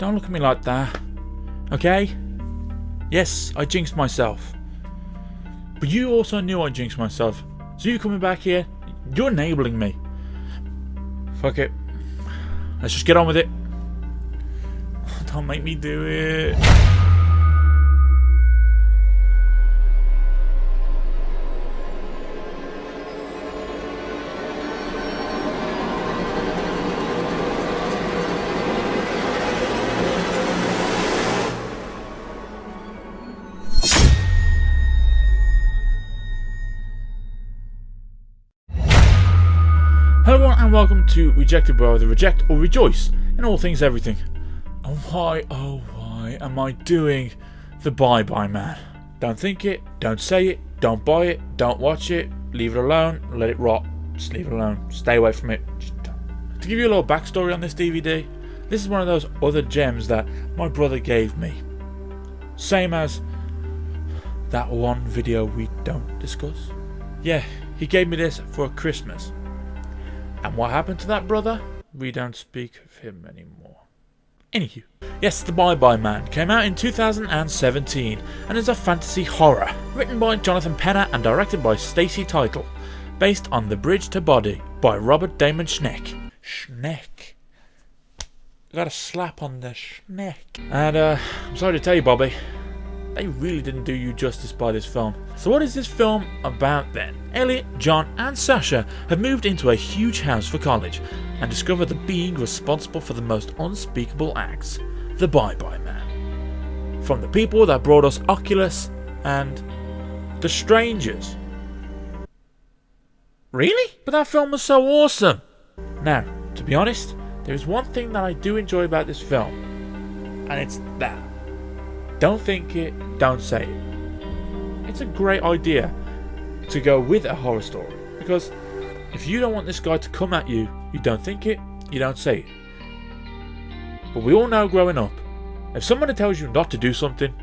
don't look at me like that. Okay? Yes, I jinxed myself. But you also knew I jinxed myself. So you coming back here, you're enabling me. Fuck it. Let's just get on with it. Don't make me do it. Hello everyone and welcome to Rejected, where either reject or rejoice in all things everything. And why, oh why am I doing the bye-bye man? Don't think it, don't say it, don't buy it, don't watch it, leave it alone, let it rot, just leave it alone, stay away from it. Just don't. To give you a little backstory on this DVD, this is one of those other gems that my brother gave me. Same as that one video we don't discuss. Yeah, he gave me this for Christmas. And what happened to that brother? We don't speak of him anymore. Anywho. Yes, The Bye-Bye Man came out in 2017 and is a fantasy horror written by Jonathan Penner and directed by Stacey Title, based on The Bridge to Body by Robert Damon Schneck. Schneck. Got a slap on the Schneck. And I'm sorry to tell you, Bobby, they really didn't do you justice by this film. So what is this film about then? Elliot, John and Sasha have moved into a huge house for college and discover the being responsible for the most unspeakable acts, the Bye-Bye Man. From the people that brought us Oculus and The Strangers. Really? But that film was so awesome! Now, to be honest, there is one thing that I do enjoy about this film, and it's that. Don't think it, don't say it. It's a great idea to go with a horror story, because if you don't want this guy to come at you, you don't think it, you don't say it. But we all know growing up, if somebody tells you not to do something,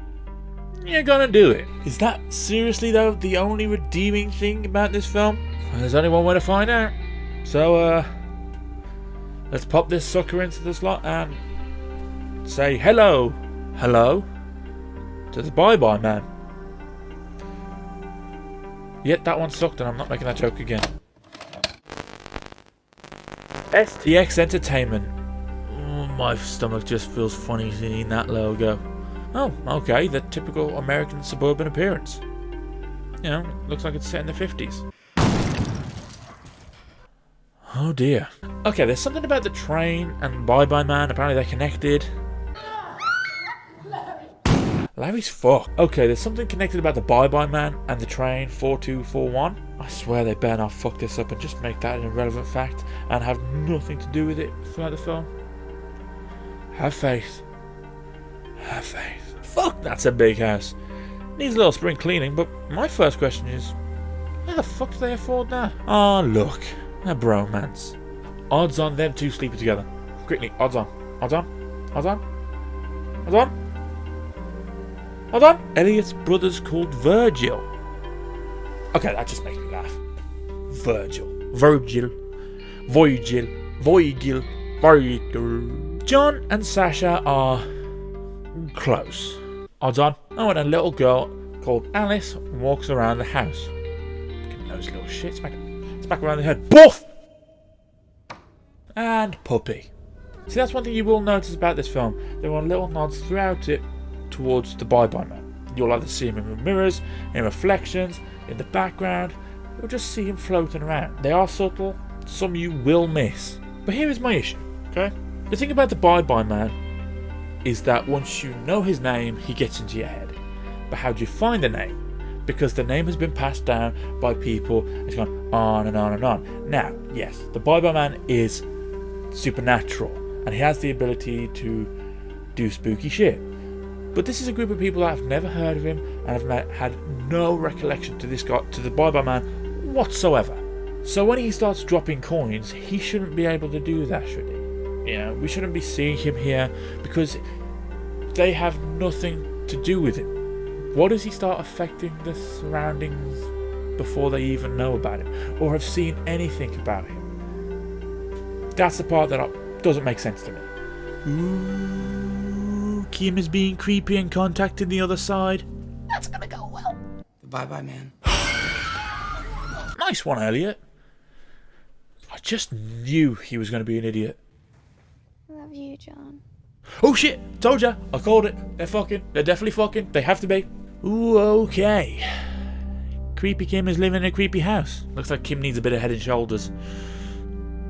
you're gonna do it. Is that seriously though the only redeeming thing about this film? Well, there's only one way to find out. So let's pop this sucker into the slot and say hello to the Bye-Bye Man. Yet that one sucked and I'm not making that joke again. STX Entertainment. Oh, my stomach just feels funny seeing that logo. Oh, okay, the typical American suburban appearance. You know, looks like it's set in the 50s. Oh dear. Okay, there's something about the train and Bye-Bye Man, apparently they're connected. Larry's fucked. Okay, there's something connected about the Bye-Bye Man and the train 4241. I swear they better not fuck this up and just make that an irrelevant fact and have nothing to do with it throughout the film. Have faith. Have faith. Fuck, that's a big house. Needs a little spring cleaning, but my first question is, how the fuck do they afford that? Oh, look. A bromance. Odds on them two sleeping together. Quickly, odds on. Odds on. Odds on. Odds on. Hold on. Elliot's brother's called Virgil. Okay, that just makes me laugh. Virgil. John and Sasha are close. Odds on. Oh, and a little girl called Alice walks around the house. Look at those little shit. Smack around the head. Boof! And puppy. See, that's one thing you will notice about this film. There are little nods throughout it towards the Bye-Bye Man. You'll either see him in mirrors, in reflections, in the background. You'll just see him floating around. They are subtle, some you will miss. But here is my issue, okay? The thing about the Bye-Bye Man is that once you know his name, he gets into your head. But how do you find the name? Because the name has been passed down by people, it's gone on and on and on. Now, yes, the Bye-Bye Man is supernatural, and he has the ability to do spooky shit. But this is a group of people that have never heard of him and have had no recollection to this guy, to the Bye-Bye Man whatsoever. So when he starts dropping coins, he shouldn't be able to do that, should he? You know, we shouldn't be seeing him here because they have nothing to do with him. What does he start affecting the surroundings before they even know about him or have seen anything about him? That's the part that doesn't make sense to me. Ooh, Kim is being creepy and contacting the other side. That's gonna go well. Bye-bye, man. Nice one, Elliot. I just knew he was going to be an idiot. Love you, John. Oh shit! Told ya! I called it. They're fucking. They're definitely fucking. They have to be. Ooh, okay. Creepy Kim is living in a creepy house. Looks like Kim needs a bit of head and shoulders.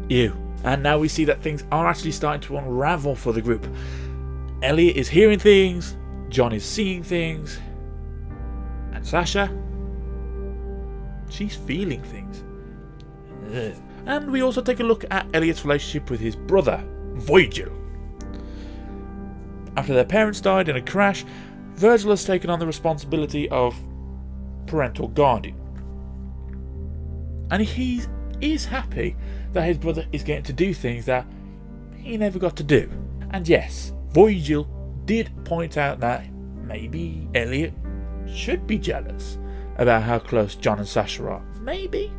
Ew. And now we see that things are actually starting to unravel for the group. Elliot is hearing things. John is seeing things. And Sasha, she's feeling things. Ugh. And we also take a look at Elliot's relationship with his brother, Virgil. After their parents died in a crash, Virgil has taken on the responsibility of parental guardian. And he is happy that his brother is getting to do things that he never got to do. And yes, Virgil did point out that maybe Elliot should be jealous about how close John and Sasha are. Maybe.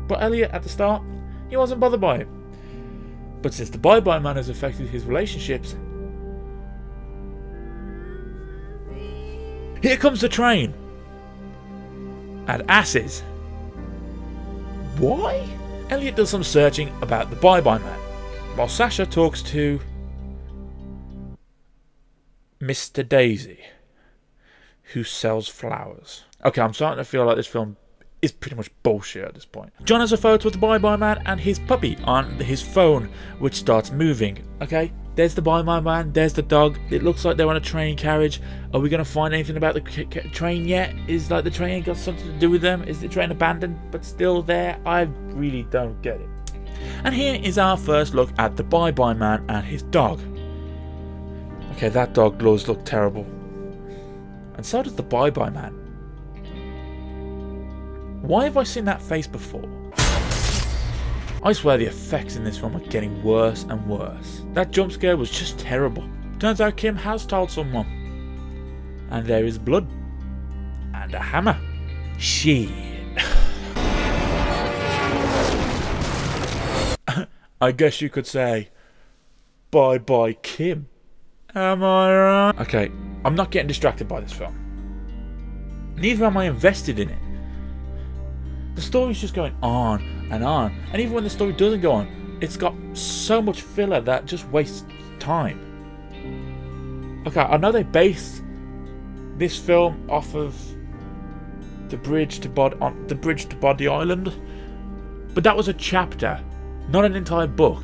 But Elliot, at the start, he wasn't bothered by it. But since the bye-bye man has affected his relationships, here comes the train. And asses. Why? Elliot does some searching about the bye-bye man, while Sasha talks to Mr. Daisy, who sells flowers. Okay, I'm starting to feel like this film is pretty much bullshit at this point. John has a photo of the bye-bye man and his puppy on his phone, which starts moving. Okay, there's the bye-bye man, there's the dog. It looks like they're on a train carriage. Are we going to find anything about the train yet? Is like the train got something to do with them? Is the train abandoned but still there? I really don't get it. And here is our first look at the bye-bye man and his dog. Okay, that dog does look terrible. And so does the bye-bye man. Why have I seen that face before? I swear the effects in this film are getting worse and worse. That jump scare was just terrible. Turns out Kim has told someone. And there is blood. And a hammer. Shit. I guess you could say, bye bye Kim. Am I right? Okay, I'm not getting distracted by this film. Neither am I invested in it. The story's just going on, and even when the story doesn't go on, it's got so much filler that just wastes time. Okay, I know they based this film off of the bridge to Body Island, but that was a chapter, not an entire book.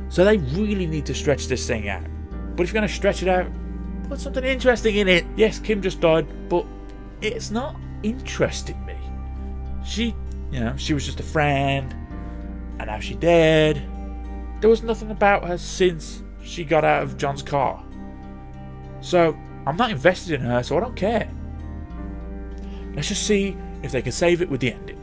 So they really need to stretch this thing out. But if you're going to stretch it out, put something interesting in it. Yes, Kim just died, but it's not interesting me. She was just a friend, and now she's dead. There was nothing about her since she got out of John's car. So, I'm not invested in her, so I don't care. Let's just see if they can save it with the ending.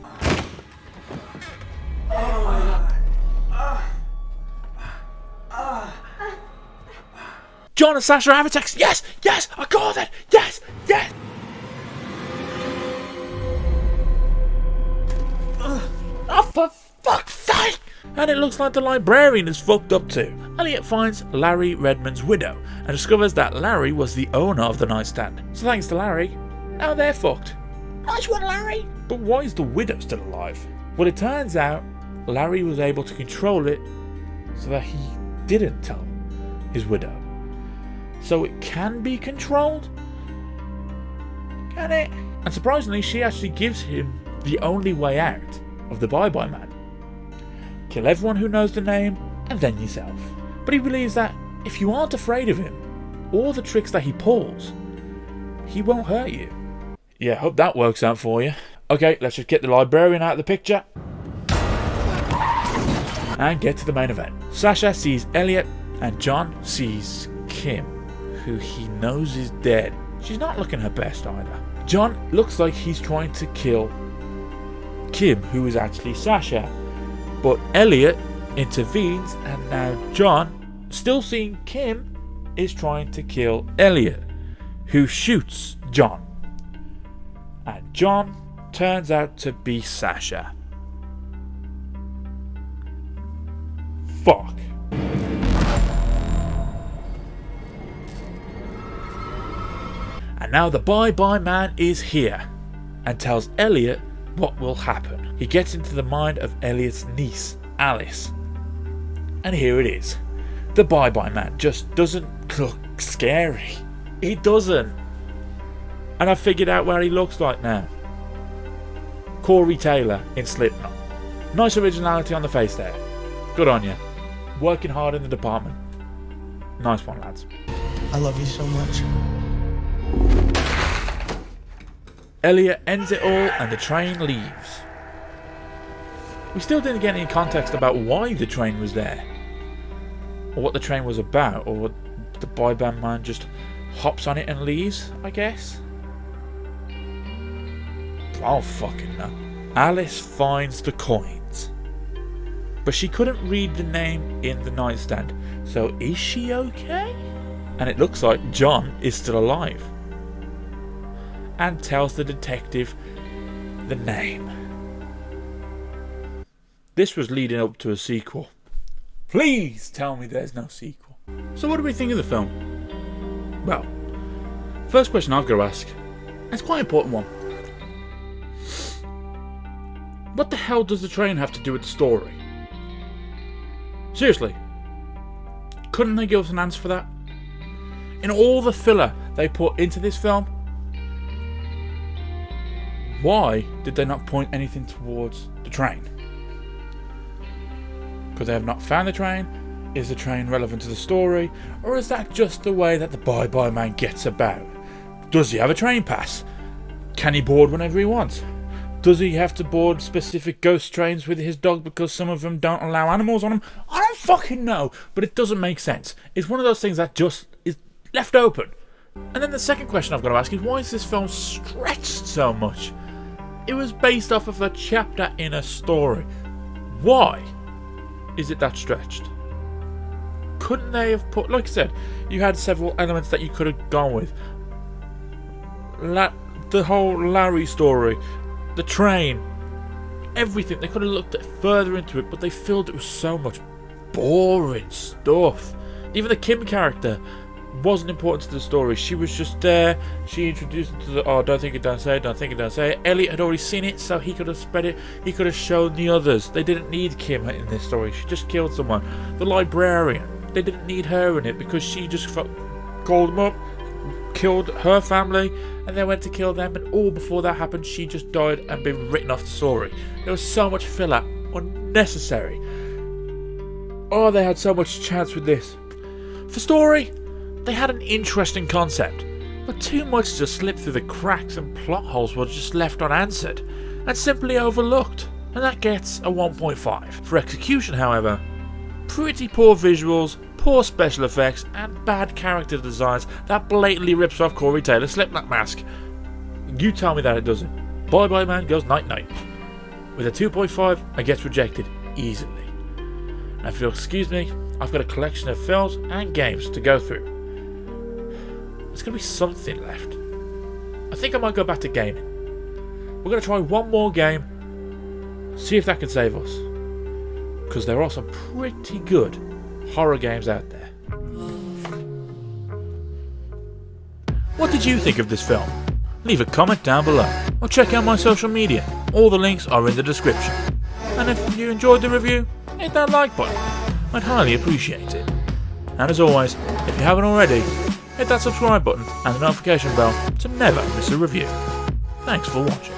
John and Sasha have a text. Yes, yes, I called it. Yes, yes. Oh, for fuck's sake! And it looks like the librarian is fucked up too. Elliot finds Larry Redmond's widow and discovers that Larry was the owner of the nightstand. So thanks to Larry, now they're fucked. Nice one, Larry! But why is the widow still alive? Well, it turns out Larry was able to control it so that he didn't tell his widow. So it can be controlled? Can it? And surprisingly, she actually gives him the only way out of the bye-bye man. Kill everyone who knows the name, and then yourself. But he believes that if you aren't afraid of him, or the tricks that he pulls, he won't hurt you. Yeah, hope that works out for you. Okay, let's just get the librarian out of the picture. And get to the main event. Sasha sees Elliot, and John sees Kim, who he knows is dead. She's not looking her best either. John looks like he's trying to kill Kim, who is actually Sasha. But Elliot intervenes, and now John, still seeing Kim, is trying to kill Elliot, who shoots John. And John turns out to be Sasha. Fuck. And now the Bye-Bye Man is here and tells Elliot what will happen. He gets into the mind of Elliot's niece, Alice. And here it is. The Bye-Bye Man just doesn't look scary. He doesn't. And I've figured out what he looks like now. Corey Taylor in Slipknot. Nice originality on the face there. Good on you. Working hard in the department. Nice one, lads. I love you so much. Elliot ends it all and the train leaves. We still didn't get any context about why the train was there. Or what the train was about. Or the Bye-Bye Man just hops on it and leaves, I guess. I don't fucking know. Alice finds the coins. But she couldn't read the name in the nightstand. So is she okay? And it looks like John is still alive. And tells the detective the name. This was leading up to a sequel. Please tell me there's no sequel. So what do we think of the film? Well, first question I've got to ask, and it's quite an important one. What the hell does the train have to do with the story? Seriously. Couldn't they give us an answer for that? In all the filler they put into this film, why did they not point anything towards the train? Could they have not found the train? Is the train relevant to the story? Or is that just the way that the Bye-Bye Man gets about? Does he have a train pass? Can he board whenever he wants? Does he have to board specific ghost trains with his dog because some of them don't allow animals on them? I don't fucking know, but it doesn't make sense. It's one of those things that just is left open. And then the second question I've got to ask is, why is this film stretched so much? It was based off of a chapter in a story. Why is it that stretched? Couldn't they have put, like I said, you had several elements that you could have gone with. The whole Larry story, the train, everything. They could have looked further into it, but they filled it with so much boring stuff. Even the Kim character wasn't important to the story. She was just there. She introduced it to the, oh, don't think it, don't say it, don't think it, don't say it. Elliot had already seen it, so he could have spread it. He could have shown the others. They didn't need Kim in this story. She just killed someone. The librarian, they didn't need her in it because she just called them up, killed her family, and then went to kill them, and all before that happened she just died and been written off the story. There was so much filler, unnecessary. Oh, they had so much chance with this. For story, they had an interesting concept, but too much just slipped through the cracks and plot holes were just left unanswered and simply overlooked, and that gets a 1.5. For execution, however, pretty poor visuals, poor special effects, and bad character designs that blatantly rips off Corey Taylor's Slipknot mask. You tell me that it doesn't. Bye-Bye Man goes night-night. With a 2.5, it gets rejected easily. And if you'll excuse me, I've got a collection of films and games to go through. There's going to be something left. I think I might go back to gaming. We're going to try one more game, see if that can save us. Because there are some pretty good horror games out there. What did you think of this film? Leave a comment down below, or check out my social media. All the links are in the description. And if you enjoyed the review, hit that like button. I'd highly appreciate it. And as always, if you haven't already, hit that subscribe button and the notification bell to never miss a review. Thanks for watching.